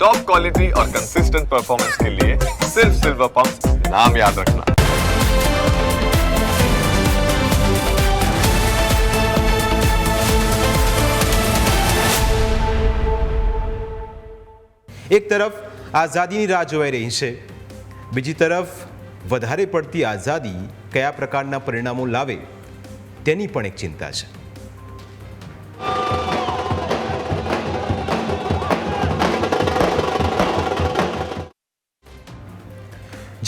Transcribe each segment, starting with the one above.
Top quality और consistent performance के लिए सिर्फ सिल्वर पंप नाम याद रखना। એક તરફ આઝાદીની રાહ જોવાઈ રહી છે, બીજી તરફ વધારે પડતી આઝાદી કયા પ્રકારના પરિણામો લાવે તેની પણ એક ચિંતા છે.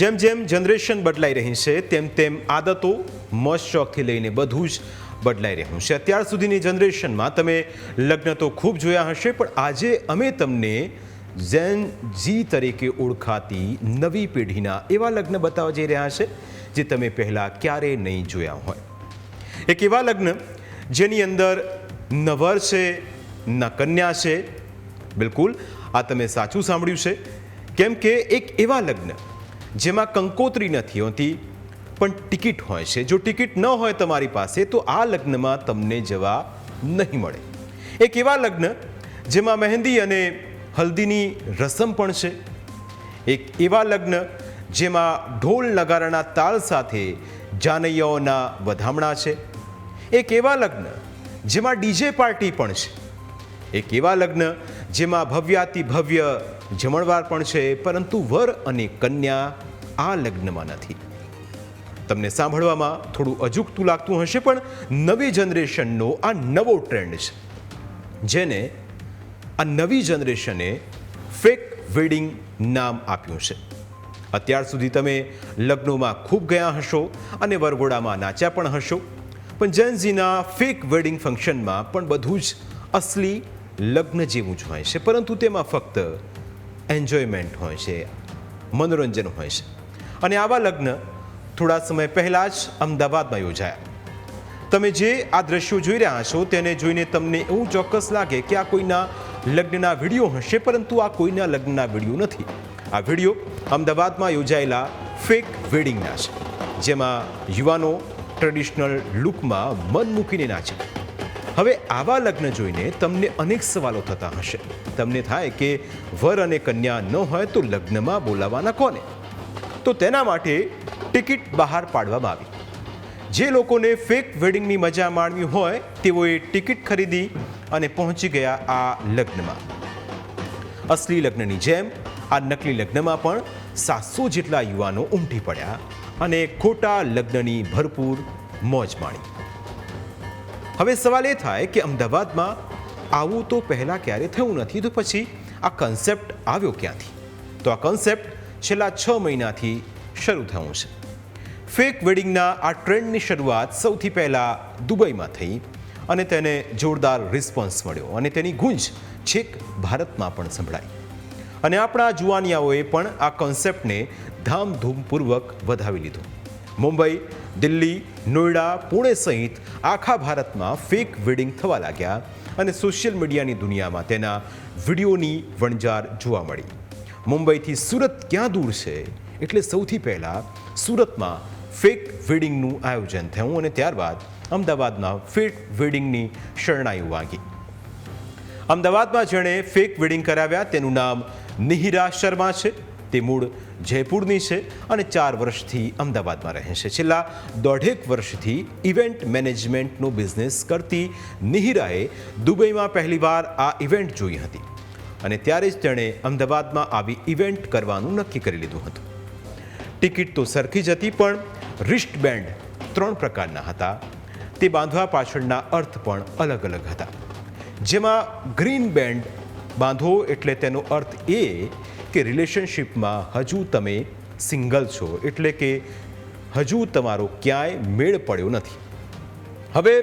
જેમ જેમ જનરેશન બદલાઈ રહી છે તેમ તેમ આદતો, મોજ શોખથી લઈને બધું જ બદલાઈ રહ્યું છે. અત્યાર સુધીની જનરેશનમાં તમે લગ્ન તો ખૂબ જોયા હશે, પણ આજે અમે તમને ઝેન ઝી તરીકે ઓળખાતી નવી પેઢીના એવા લગ્ન બતાવવા જઈ રહ્યા છે જે તમે પહેલાં ક્યારેય નહીં જોયા હોય. એક એવા લગ્ન જેની અંદર ન વર છે ન કન્યા છે. બિલકુલ, આ તમે સાચું સાંભળ્યું છે, કેમ કે એક એવા લગ્ન જેમાં કંકોત્રી નથી હોતી પણ ટિકિટ હોય છે. જો ટિકિટ ન હોય તમારી પાસે તો આ લગ્નમાં તમને જવા નહીં મળે. એક એવા લગ્ન જેમાં મહેંદી અને હલ્દીની રસમ પણ છે. એક એવા લગ્ન જેમાં ઢોલ નગારાના તાલ સાથે જાનૈયાઓના વધામણા છે. એક એવા લગ્ન જેમાં ડીજે પાર્ટી પણ છે. એક એવા લગ્ન જેમાં ભવ્યાતિ ભવ્ય જમણવાર પણ છે, પરંતુ વર અને કન્યા આ લગ્નમાં નથી. તમને સાંભળવામાં થોડું અજુગતું લાગતું હશે, પણ નવી જનરેશનનો આ નવો ટ્રેન્ડ છે, જેને આ નવી જનરેશને ફેક વેડિંગ નામ આપ્યું છે. અત્યાર સુધી તમે લગ્નોમાં ખૂબ ગયા હશો અને વરઘોડામાં નાચ્યા પણ હશો, પણ જેન ઝીના ફેક વેડિંગ ફંક્શનમાં પણ બધું જ અસલી લગ્ન જેવું જ હોય છે, પરંતુ તેમાં ફક્ત એન્જોયમેન્ટ હોય છે, મનોરંજન હોય છે. અને આવા લગ્ન થોડા સમય પહેલાં જ અમદાવાદમાં યોજાયા. તમે જે આ દ્રશ્યો જોઈ રહ્યા છો તેને જોઈને તમને એવું ચોક્કસ લાગે કે આ કોઈના લગ્નના વિડીયો હશે, પરંતુ આ કોઈના લગ્નના વિડીયો નથી. આ વિડીયો અમદાવાદમાં યોજાયેલા ફેક વેડિંગના છે, જેમાં યુવાનો ટ્રેડિશનલ લુકમાં મન મૂકીને નાચે. હવે આવા લગ્ન જોઈને તમને અનેક સવાલો થતા હશે. તમને થાય કે વર અને કન્યા ન હોય તો લગ્નમાં બોલાવવાના કોને? તો તેના માટે ટિકિટ બહાર પાડવામાં આવી. જે લોકોને ફેક વેડિંગની મજા માણવી હોય તેઓએ ટિકિટ ખરીદી અને પહોંચી ગયા આ લગ્નમાં. અસલી લગ્નની જેમ આ નકલી લગ્નમાં પણ 700 જેટલા યુવાનો ઉમટી પડ્યા અને ખોટા લગ્નની ભરપૂર મોજ માણી. હવે સવાલ એ થાય કે અમદાવાદમાં આવું તો પહેલાં ક્યારે થયું નથી, તો પછી આ કન્સેપ્ટ આવ્યો ક્યાંથી? તો આ કન્સેપ્ટ છેલ્લા 6 મહિનાથી શરૂ થયું છે. ફેક વેડિંગના આ ટ્રેન્ડની શરૂઆત સૌથી પહેલાં દુબઈમાં થઈ અને તેને જોરદાર રિસ્પોન્સ મળ્યો અને તેની ગુંજ છેક ભારતમાં પણ સંભળાઈ. અને આપણા જુવાનિયાઓએ પણ આ કોન્સેપ્ટને ધામધૂમપૂર્વક વધાવી લીધો. મુંબઈ, દિલ્હી, નોઈડા, પુણે સહિત આખા ભારતમાં ફેક વેડિંગ થવા લાગ્યા અને સોશિયલ મીડિયાની દુનિયામાં તેના વિડીયોની વણઝાર જોવા મળી. મુંબઈથી સુરત ક્યાં દૂર છે, એટલે સૌથી પહેલાં સુરતમાં ફેક વેડિંગનું આયોજન થયું અને ત્યારબાદ અમદાવાદમાં ફેક વેડિંગની શરણાઈઓ વાગી. અમદાવાદમાં જેણે ફેક વેડિંગ કરાવ્યા તેનું નામ નિહિરા શર્મા છે. તે મૂળ જયપુરની છે અને 4 વર્ષથી અમદાવાદમાં રહે છે. છેલ્લા 1.5 વર્ષથી ઇવેન્ટ મેનેજમેન્ટનો બિઝનેસ કરતી નિહિરાએ દુબઈમાં પહેલીવાર આ ઇવેન્ટ જોઈ હતી અને ત્યારે જ તેણે અમદાવાદમાં આવી ઇવેન્ટ કરવાનું નક્કી કરી લીધું હતું. ટિકિટ તો સરખી જ હતી, પણ રિસ્ટ બેન્ડ 3 પ્રકારના હતા. તે બાંધવા પાછળના અર્થ પણ અલગ અલગ હતા. જેમાં ગ્રીન બેન્ડ બાંધો એટલે તેનો અર્થ એ કે રિલેશનશિપમાં હજુ તમે સિંગલ છો, એટલે કે હજુ તમારો ક્યાંય મેળ પડ્યો નથી. હવે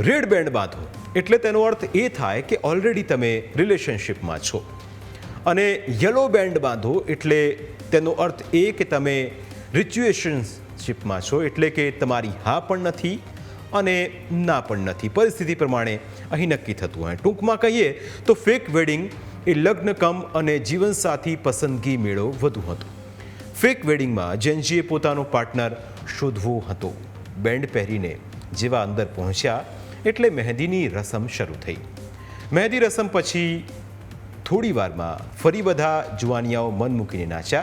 રેડ બેન્ડ બાંધો એટલે તેનો અર્થ એ થાય કે ઓલરેડી તમે રિલેશનશિપમાં છો. અને યલો બેન્ડ બાંધો એટલે તેનો અર્થ એ કે તમે રિચ્યુએશનશિપમાં છો, એટલે કે તમારી હા પણ નથી અને ના પણ નથી. પરિસ્થિતિ પ્રમાણે અહીં નક્કી થતું હોય. ટૂંકમાં કહીએ તો ફેક વેડિંગ એ લગ્ન કમ અને જીવનસાથી પસંદગી મેળો વધુ હતો. ફેક વેડિંગમાં જેનજીએ પોતાનો પાર્ટનર શોધવો હતો. બેન્ડ પહેરીને જેવા અંદર પહોંચ્યા એટલે મહેંદીની રસમ શરૂ થઈ. મહેંદી રસમ પછી થોડી વારમાં ફરી બધા જુવાનિયાઓ મન મૂકીને નાચ્યા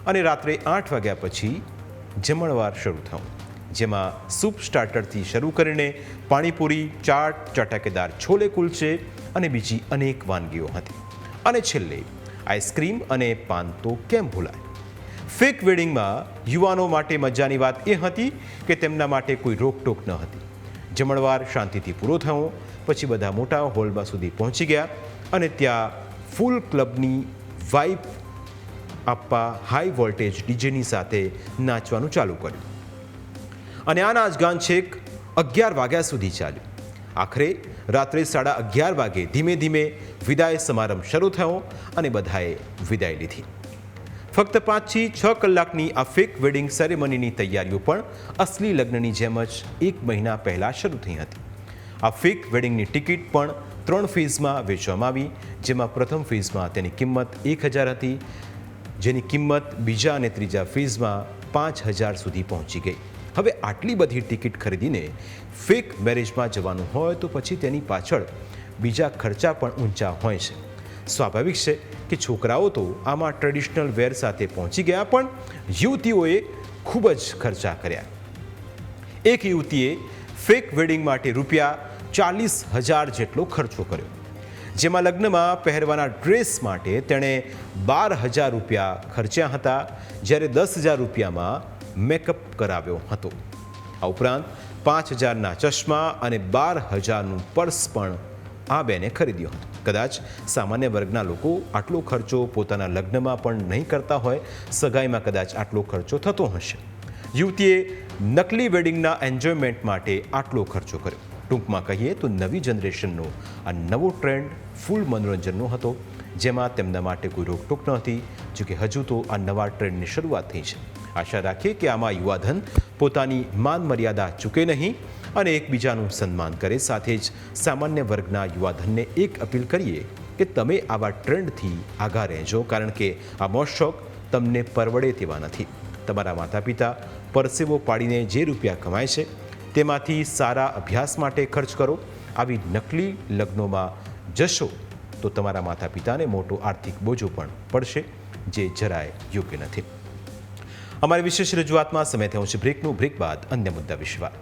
અને રાત્રે 8 વાગ્યા પછી જમણવાર શરૂ થયું, જેમાં સૂપ સ્ટાર્ટરથી શરૂ કરીને પાણીપુરી, ચાટ, ચટાકેદાર છોલે કુલચે અને બીજી અનેક વાનગીઓ હતી. અને છેલ્લે આઈસ્ક્રીમ અને પાન તો કેમ ભૂલાય. ફેક વેડિંગમાં યુવાનો માટે મજાની વાત એ હતી કે તેમના માટે કોઈ રોકટોક ન હતી. જમણવાર શાંતિથી પૂરો થયો પછી બધા મોટા હોલમાં સુધી પહોંચી ગયા અને ત્યાં ફૂલ ક્લબની વાઇબ આપવા હાઈ વોલ્ટેજ ડીજેની સાથે નાચવાનું ચાલુ કર્યું અને આ નાચગાન છેક 11 વાગ્યા સુધી ચાલ્યું. આખરે રાત્રે 11:30 વાગે ધીમે ધીમે વિદાય સમારંભ શરૂ થયો અને બધાએ વિદાય લીધી. ફક્ત 5 થી 6 કલાકની આ ફેક વેડિંગ સેરેમનીની તૈયારીઓ પણ અસલી લગ્નની જેમ જ 1 મહિના પહેલાં શરૂ થઈ હતી. આ ફેક વેડિંગની ટિકિટ પણ 3 ફેઝમાં વેચવામાં આવી, જેમાં પ્રથમ ફેઝમાં તેની કિંમત 1,000 હતી, જેની કિંમત બીજા અને ત્રીજા ફેઝમાં 5,000 સુધી પહોંચી ગઈ. હવે આટલી બધી ટિકિટ ખરીદીને ફેક મેરેજમાં જવાનું હોય તો પછી તેની પાછળ બીજા ખર્ચા પણ ઊંચા હોય છે. સ્વાભાવિક છે કે છોકરાઓ તો આમાં ટ્રેડિશનલ વેર સાથે પહોંચી ગયા, પણ યુવતીઓએ ખૂબ જ ખર્ચા કર્યા. એક યુવતીએ ફેક વેડિંગ માટે રૂપિયા 40,000 જેટલો ખર્ચો કર્યો, જેમાં લગ્નમાં પહેરવાના ડ્રેસ માટે તેણે 12,000 રૂપિયા ખર્ચ્યા હતા, જ્યારે 10,000 રૂપિયામાં મેકઅપ કરાવ્યો હતો. આ ઉપરાંત 5,000ના ચશ્મા અને 12,000નું પર્સ પણ આ બેને ખરીદ્યો હતો. કદાચ સામાન્ય વર્ગના લોકો આટલો ખર્ચો પોતાના લગ્નમાં પણ નહીં કરતા હોય, સગાઈમાં કદાચ આટલો ખર્ચો થતો હશે. યુવતીએ નકલી વેડિંગના એન્જોયમેન્ટ માટે આટલો ખર્ચો કર્યો. ટૂંકમાં કહીએ તો નવી જનરેશનનો આ નવો ટ્રેન્ડ ફૂલ મનોરંજનનો હતો, જેમાં તેમના માટે કોઈ રોકટોક ન હતી. જોકે હજુ તો આ નવા ટ્રેન્ડની શરૂઆત થઈ છે. આશા રાખીએ કે આમાં યુવાધન પોતાની માન મર્યાદા ચૂકે નહીં અને એકબીજાનું સન્માન કરે. સાથે જ સામાન્ય વર્ગના યુવાધનને એક અપીલ કરીએ કે તમે આવા ટ્રેન્ડથી આગા રહેજો, કારણ કે આ મોજશોખ તમને પરવડે તેવા નથી. તમારા માતા પિતા પરસેવો પાડીને જે રૂપિયા કમાય છે તેમાંથી સારા અભ્યાસ માટે ખર્ચ કરો. આવી નકલી લગ્નોમાં જશો તો તમારા માતા પિતાને મોટો આર્થિક બોજો પણ પડશે, જે જરાય યોગ્ય નથી. અમારી વિશેષ રજૂઆતમાં સમય થયો છે બ્રેકનું. બ્રેક બાદ અન્ય મુદ્દા વિશે વાત.